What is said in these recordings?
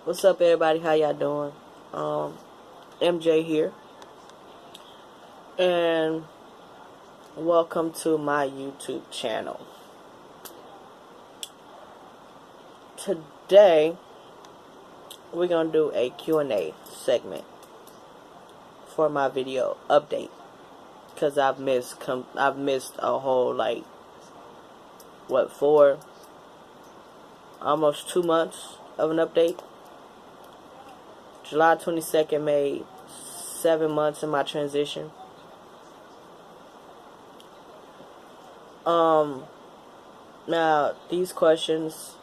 What's up, everybody? How y'all doing? MJ here, and welcome to my YouTube channel. Today, we're gonna do a Q&A segment for my video update, cause I've missed a whole almost 2 months of an update. July 22nd made 7 months in my transition. Now these questions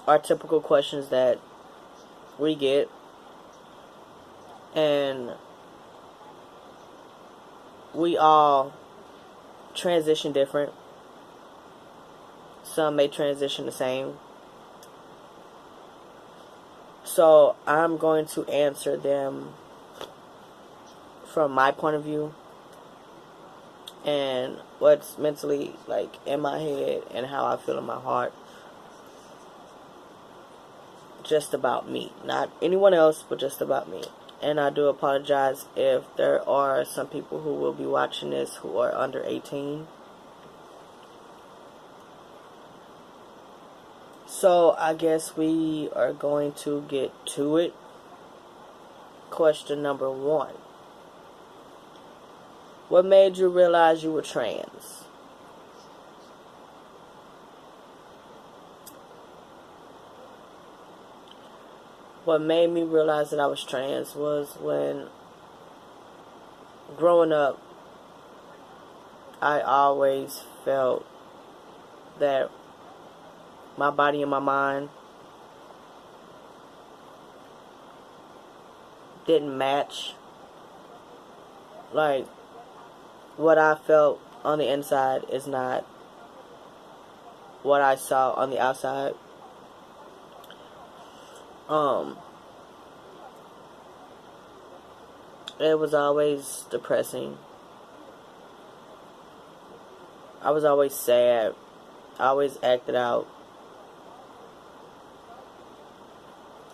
are typical questions that we get, and we all transition different. Some may transition the same. So I'm going to answer them from my point of view and what's mentally in my head and how I feel in my heart. Just about me, not anyone else, but just about me. And I do apologize if there are some people who will be watching this who are under 18. So I guess we are going to get to it. Question number 1. What made you realize you were trans? What made me realize that I was trans was when, growing up, I always felt that my body and my mind didn't match. What I felt on the inside is not what I saw on the outside. It was always depressing. I was always sad. I always acted out.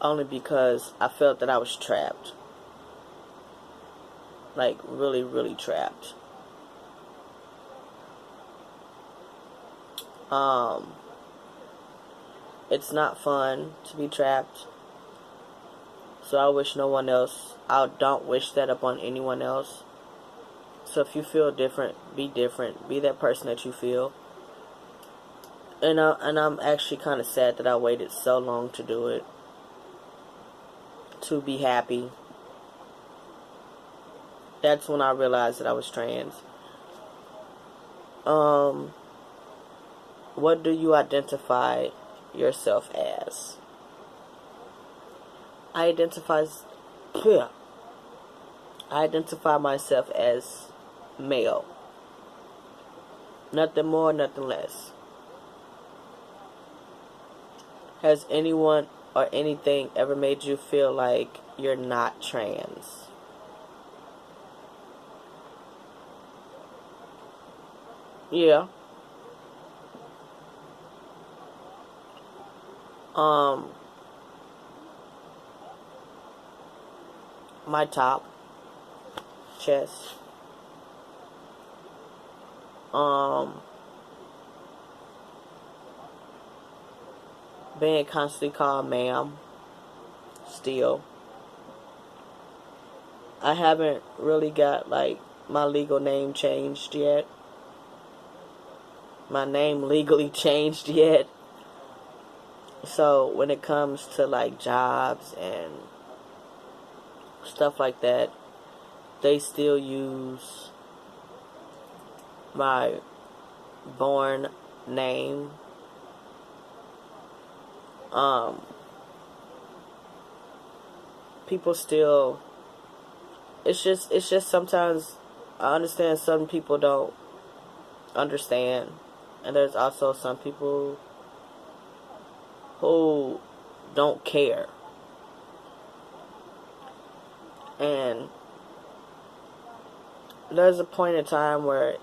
Only because I felt that I was trapped. Really, really trapped. It's not fun to be trapped. So I wish no one else. I don't wish that upon anyone else. So if you feel different, be different. Be that person that you feel. And I'm actually kind of sad that I waited so long to do it. To be happy. That's when I realized that I was trans. What do you identify yourself as? I identify myself as male. Nothing more, nothing less. Has anyone or anything ever made you feel like you're not trans? Yeah. My top, chest, being constantly called ma'am, still. I haven't really got my legal name changed yet. My name legally changed yet. So when it comes to jobs and stuff like that, they still use my born name. People still, it's just sometimes I understand some people don't understand, and there's also some people who don't care. And there's a point in time where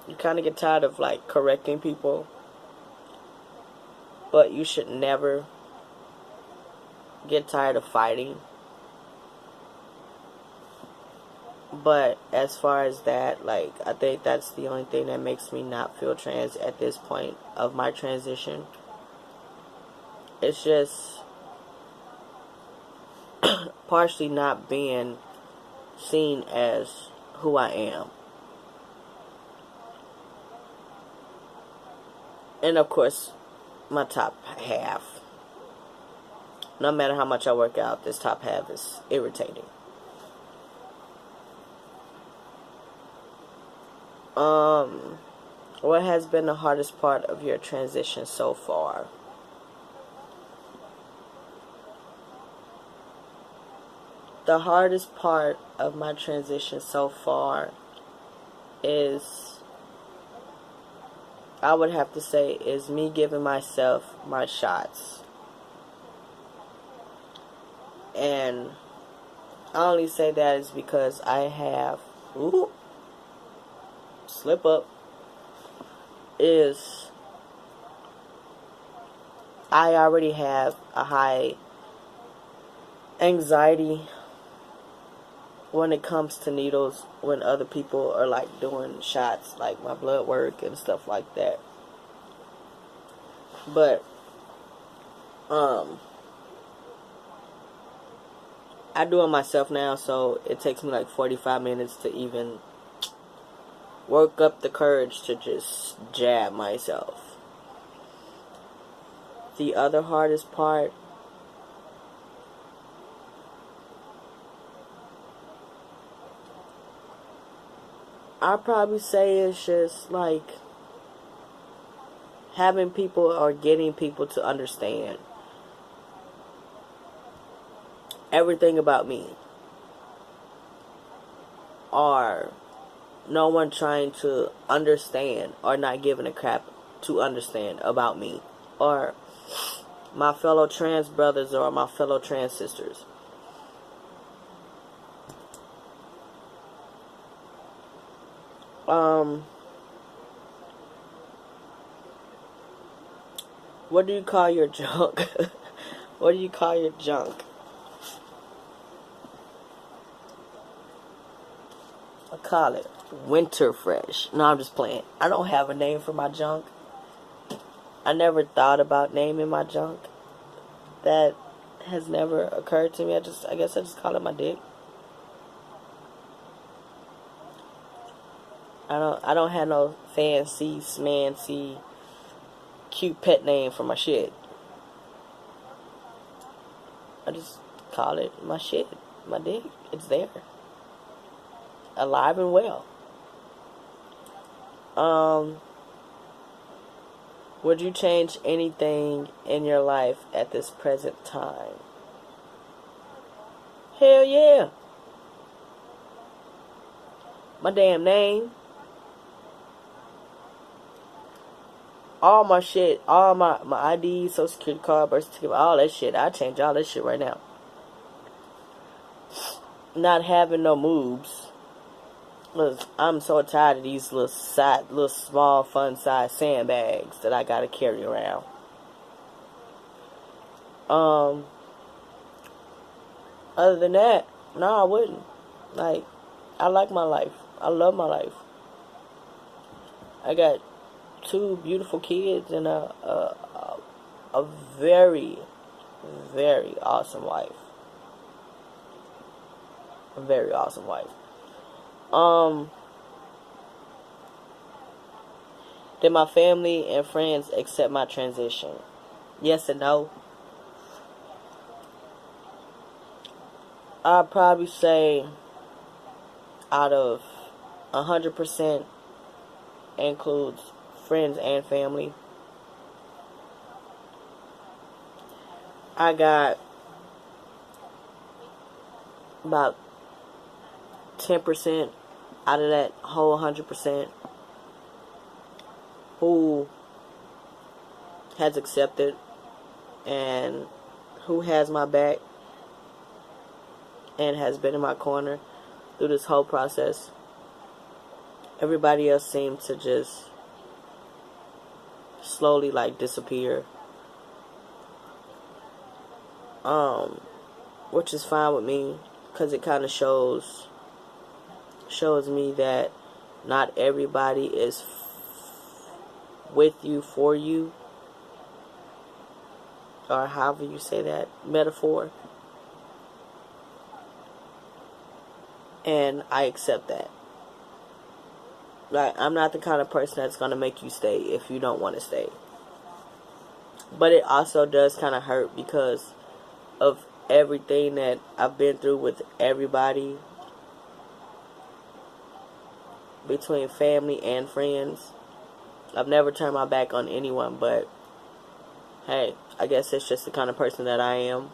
you kind of get tired of correcting people, but you should never get tired of fighting. But as far as that, like, I think that's the only thing that makes me not feel trans at this point of my transition. It's just partially not being seen as who I am. And of course, my top half. No matter how much I work out, this top half is irritating. What has been the hardest part of your transition so far? The hardest part of my transition so far is, I would have to say, is me giving myself my shots. And I only say that is because I have, slip up, is I already have a high anxiety when it comes to needles, when other people are like doing shots, like my blood work and stuff like that. But I do it myself now, so it takes me like 45 minutes to even work up the courage to just jab myself. The other hardest part, I'd probably say, is just like having people or getting people to understand everything about me, or no one trying to understand or not giving a crap to understand about me, or my fellow trans brothers or my fellow trans sisters. What do you call your junk? What do you call your junk? I call it winter fresh. No, I'm just playing. I don't have a name for my junk. I never thought about naming my junk. That has never occurred to me. I guess I just call it my dick. I don't have no fancy, smancy, cute pet name for my shit. I just call it my shit, my dick. It's there, alive and well. Would you change anything in your life at this present time? Hell yeah. My damn name. All my shit, all my ID, social security card, birth certificate, all that shit. I change all that shit right now. Not having no moves. Look, I'm so tired of these little small, fun size sandbags that I gotta carry around. Other than that, no, I wouldn't. Like, I like my life. I love my life. I got 2 beautiful kids and a very, very awesome wife. A very awesome wife. Did my family and friends accept my transition? Yes and no. I'd probably say out of 100% includes friends and family. I got about 10% out of that whole 100% who has accepted and who has my back and has been in my corner through this whole process. Everybody else seemed to just slowly like disappear. which is fine with me, because it kind of shows me that not everybody is with you for you, or however you say that metaphor, and I accept that. Like, I'm not the kind of person that's gonna make you stay if you don't want to stay. But it also does kind of hurt because of everything that I've been through with everybody, between family and friends. I've never turned my back on anyone, but hey, I guess it's just the kind of person that I am.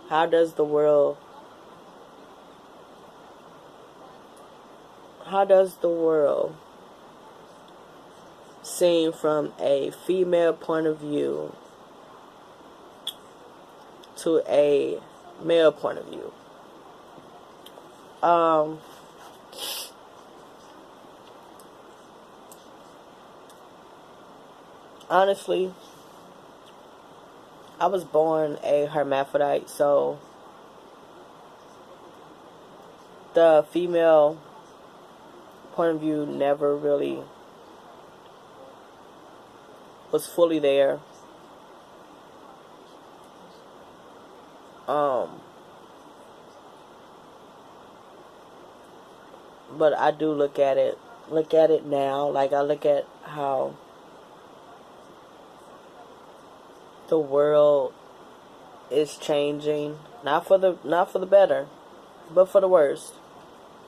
How does the world seen from a female point of view to a male point of view? Honestly, I was born a hermaphrodite, so the female point of view never really was fully there. But I do look at it now. Like, I look at how the world is changing, not for the better, but for the worst.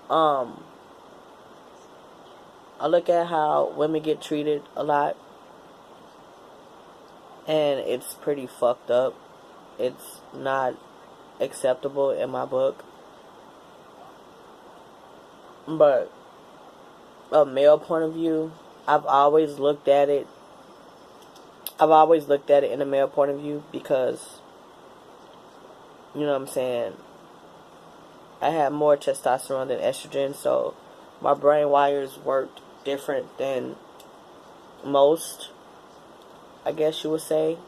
I look at how women get treated a lot, and it's pretty fucked up. It's not acceptable in my book. But a male point of view, I've always looked at it in a male point of view, because, you know what I'm saying, I have more testosterone than estrogen, so my brain wires worked different than most, I guess you would say.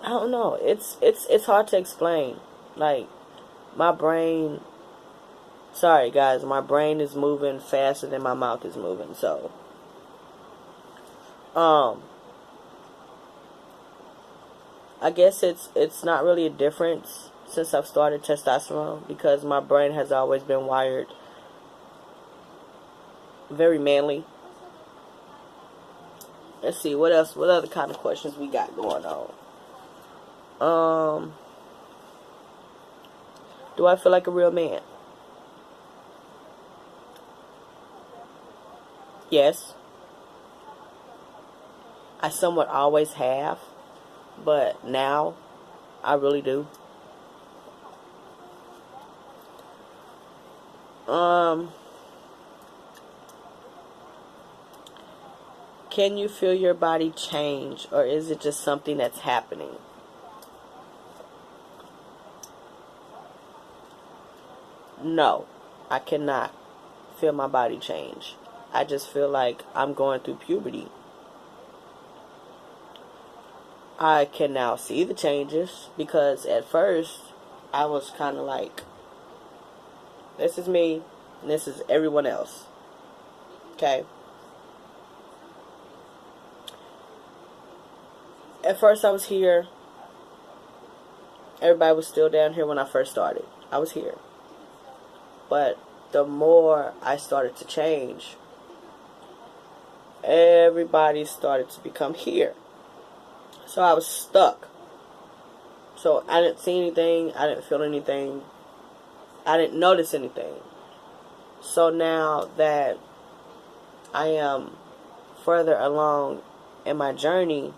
I don't know. It's hard to explain. Like, my brain. Sorry, guys. My brain is moving faster than my mouth is moving. So, I guess it's not really a difference since I've started testosterone, because my brain has always been wired very manly. Let's see, what else? What other kind of questions we got going on? Do I feel like a real man? Yes. I somewhat always have, but now I really do. Can you feel your body change, or is it just something that's happening? No, I cannot feel my body change. I just feel like I'm going through puberty. I can now see the changes, because at first I was kind of like, this is me and this is everyone else. Okay? At first I was here. Everybody was still down here when I first started. I was here. But the more I started to change, everybody started to become here. So I was stuck. So I didn't see anything. I didn't feel anything. I didn't notice anything. So now that I am further along in my journey,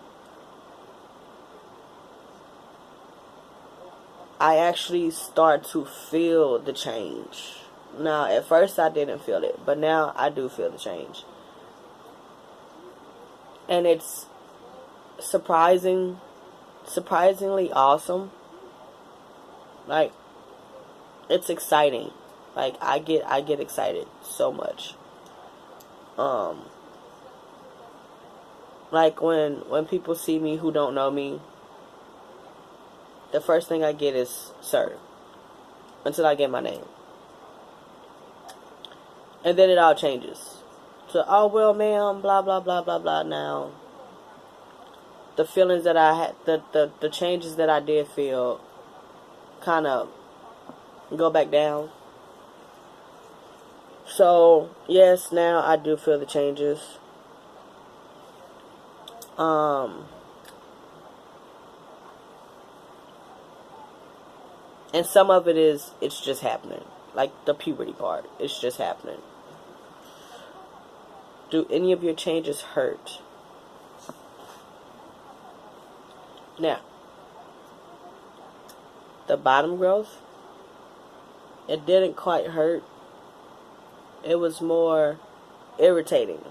I actually start to feel the change. Now, at first I didn't feel it, but now I do feel the change. And it's surprisingly awesome. Like, it's exciting. Like, I get excited so much. Like when people see me who don't know me, the first thing I get is sir, until I get my name. And then it all changes. So, oh, well, ma'am, blah, blah, blah, blah, blah. Now, the feelings that I had, the changes that I did feel kind of go back down. So, yes, now I do feel the changes. And some of it is, it's just happening. Like the puberty part, it's just happening. Do any of your changes hurt? Now, the bottom growth, it didn't quite hurt. It was more irritating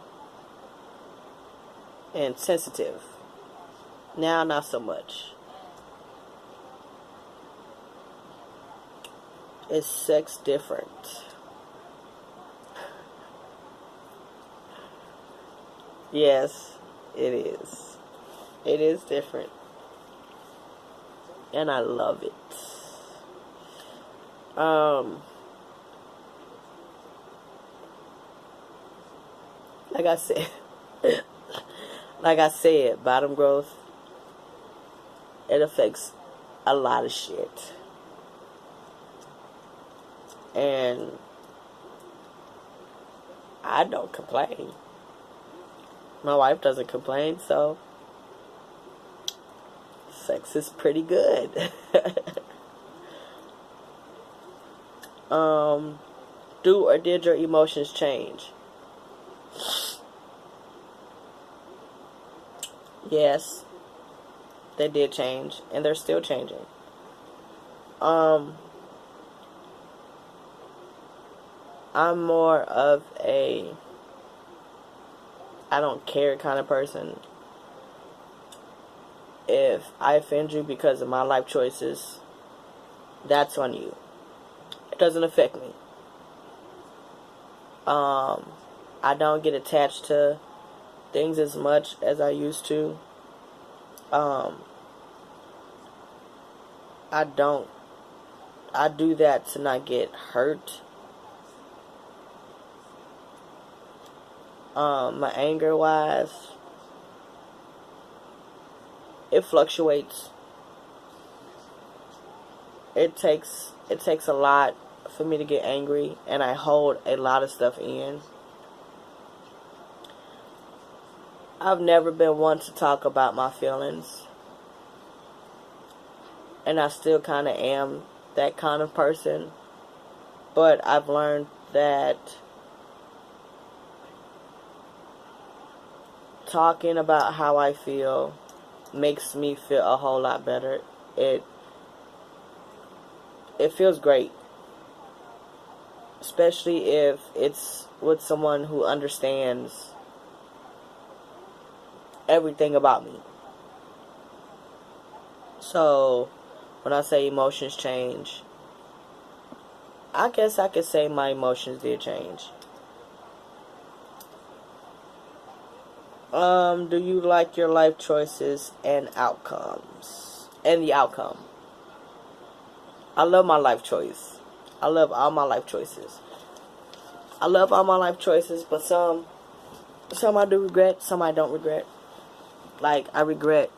and sensitive. Now, not so much. Is sex different? Yes, it is. It is different. And I love it. Like I said, bottom growth, it affects a lot of shit. And I don't complain. My wife doesn't complain, so sex is pretty good. Do or did your emotions change? Yes, they did change, and they're still changing. I'm more of a I don't care kind of person. If I offend you because of my life choices, that's on you. It doesn't affect me. I don't get attached to things as much as I used to. I do that to not get hurt. My anger wise, it fluctuates. It takes a lot for me to get angry, and I hold a lot of stuff in. I've never been one to talk about my feelings, and I still kind of am that kind of person, but I've learned that talking about how I feel makes me feel a whole lot better. It feels great, especially if it's with someone who understands everything about me. So, when I say emotions change, I guess I could say my emotions did change. Do you like your life choices and outcomes? And the outcome. I love my life choice. I love all my life choices. But some I do regret, some I don't regret. Like, I regret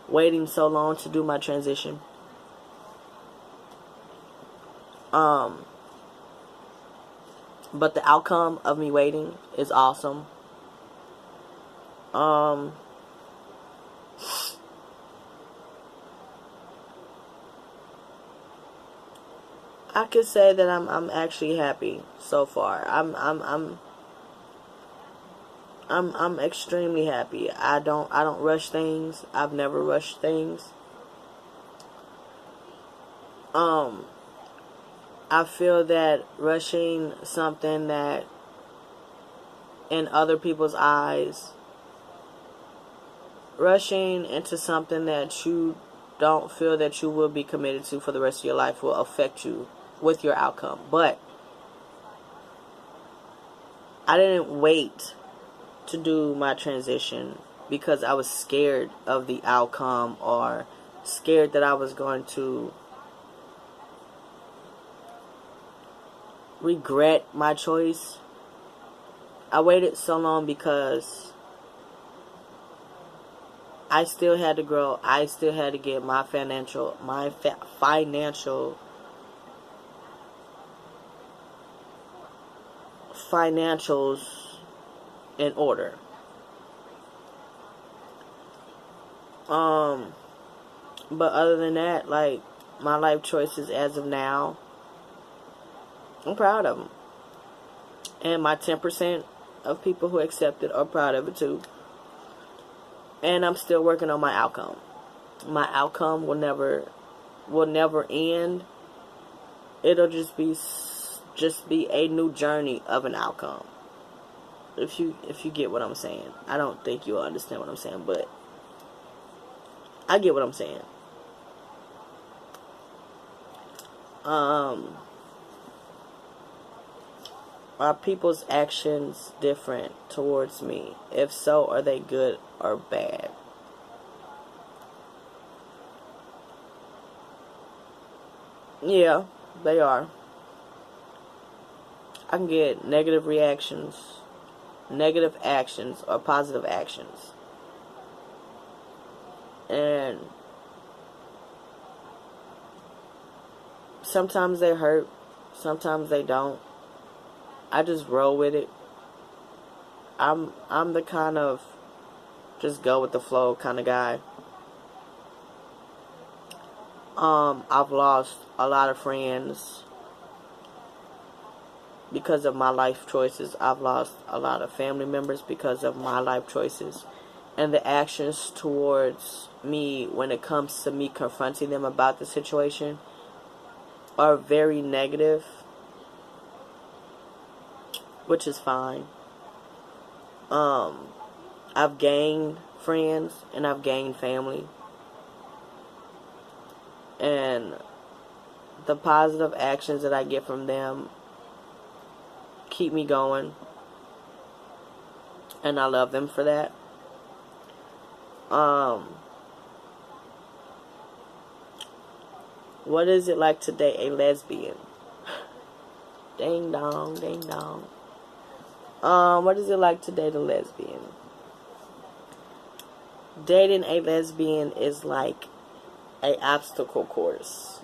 waiting so long to do my transition. But the outcome of me waiting is awesome. I could say that I'm actually happy so far. I'm extremely happy. I don't rush things. I've never rushed things. I feel that rushing something that in other people's eyes, rushing into something that you don't feel that you will be committed to for the rest of your life will affect you with your outcome. But I didn't wait to do my transition because I was scared of the outcome or scared that I was going to regret my choice. I waited so long because I still had to grow. I still had to get my financials in order. But other than that, like, my life choices as of now, I'm proud of them. And my 10% of people who accept it are proud of it too. And I'm still working on my outcome. My outcome will never end. It'll just be a new journey of an outcome. If you get what I'm saying. I don't think you'll understand what I'm saying, but I get what I'm saying. Are people's actions different towards me? If so, are they good or bad? Yeah, they are. I can get negative actions, or positive actions. And sometimes they hurt, sometimes they don't. I just roll with it. I'm the kind of just go with the flow kind of guy. I've lost a lot of friends because of my life choices. I've lost a lot of family members because of my life choices. And the actions towards me when it comes to me confronting them about the situation are very negative, which is fine. I've gained friends and I've gained family. And the positive actions that I get from them keep me going. And I love them for that. What is it like to date a lesbian? Ding dong, ding dong. What is it like to date a lesbian? Dating a lesbian is like an obstacle course.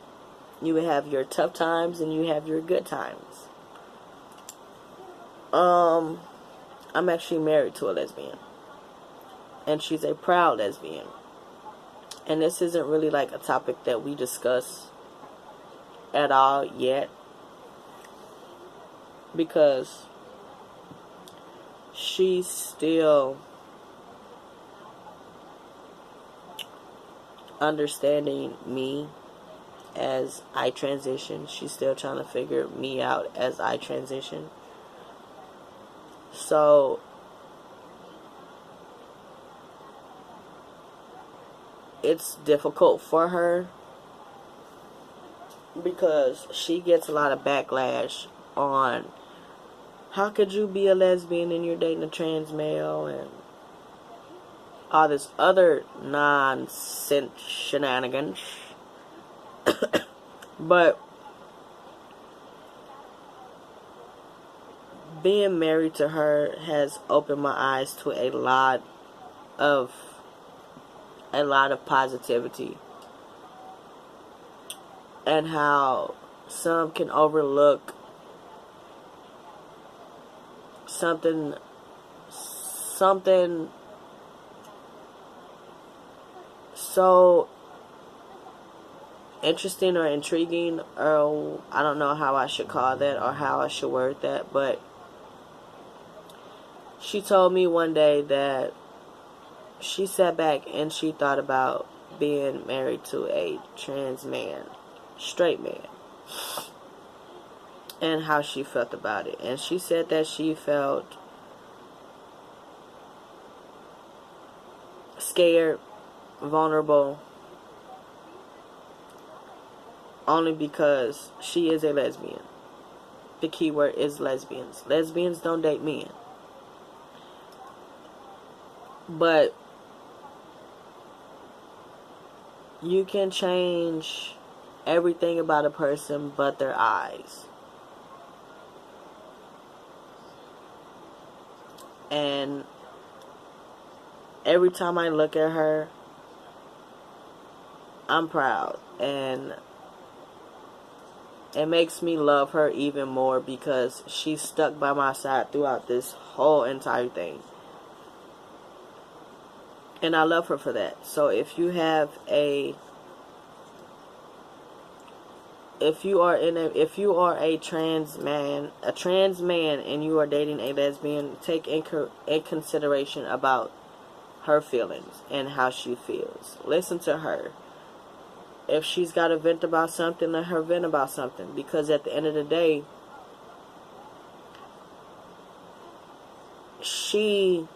You have your tough times and you have your good times. I'm actually married to a lesbian. And she's a proud lesbian. And this isn't really like a topic that we discuss at all yet. Because she's still understanding me as I transition. She's still trying to figure me out as I transition. So it's difficult for her because she gets a lot of backlash on how could you be a lesbian and you're dating a trans male and all this other nonsense shenanigans. But being married to her has opened my eyes to a lot of positivity, and how some can overlook something so interesting or intriguing, or I don't know how I should call that or how I should word that, but she told me one day that she sat back and she thought about being married to a trans man, straight man, and how she felt about it. And she said that she felt scared, vulnerable, only because she is a lesbian. The key word is lesbians. Lesbians don't date men. But you can change everything about a person but their eyes. And every time I look at her, I'm proud. And it makes me love her even more because she's stuck by my side throughout this whole entire thing. And I love her for that. So if you have if you are a trans man and you are dating a lesbian, take in consideration about her feelings and how she feels. Listen to her. If she's got to vent about something, let her vent about something. Because at the end of the day, she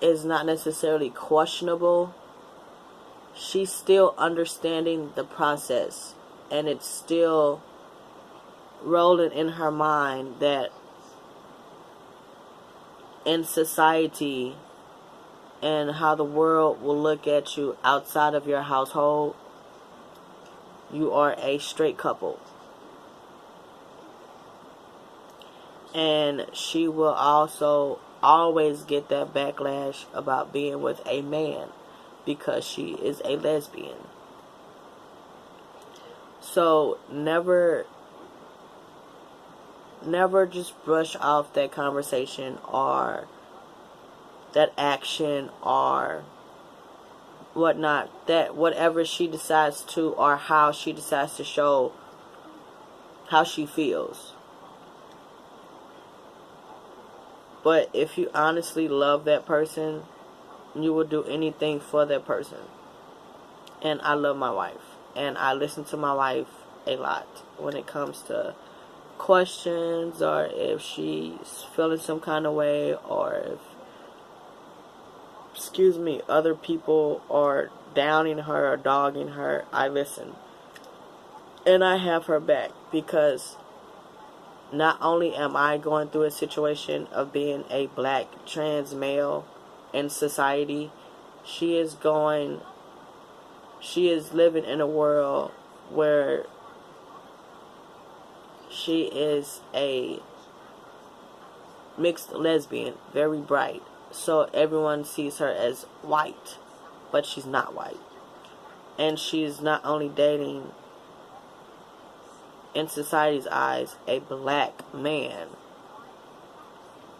is not necessarily questionable. She's still understanding the process. And it's still rolling in her mind that in society and how the world will look at you outside of your household, you are a straight couple. And she will also always get that backlash about being with a man because she is a lesbian. So never just brush off that conversation or that action or whatnot, that whatever she decides to or how she decides to show how she feels. But if you honestly love that person, you will do anything for that person. And I love my wife. And I listen to my wife a lot when it comes to questions or if she's feeling some kind of way or if other people are downing her or dogging her. I listen. And I have her back because not only am I going through a situation of being a black trans male in society, she is living in a world where she is a mixed lesbian, very bright. So everyone sees her as white, but she's not white. And she's not only dating, in society's eyes, a black man,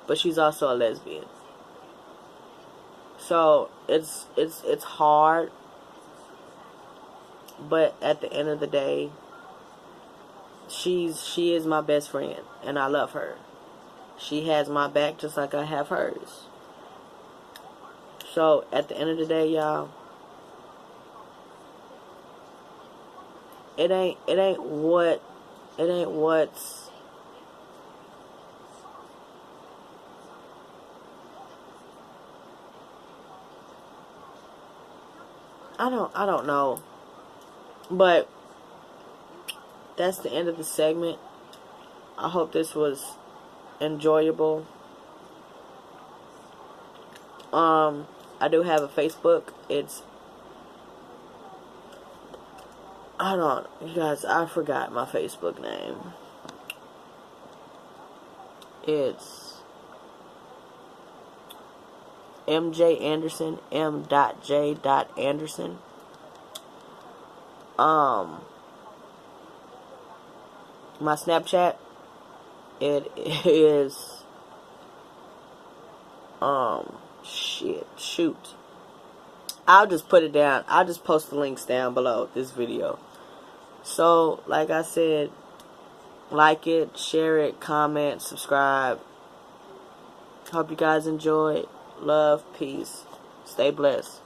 but she's also a lesbian. So it's hard, but at the end of the day, she is my best friend, and I love her. She has my back just like I have hers. So at the end of the day, y'all, it ain't what's I don't know. But that's the end of the segment. I hope this was enjoyable. I do have a Facebook. You guys, I forgot my Facebook name. It's MJ Anderson, M.J. Anderson. My Snapchat, it is, shoot. I'll just put it down. I'll just post the links down below this video. So, like I said, like it, share it, comment, subscribe. Hope you guys enjoyed. Love, peace. Stay blessed.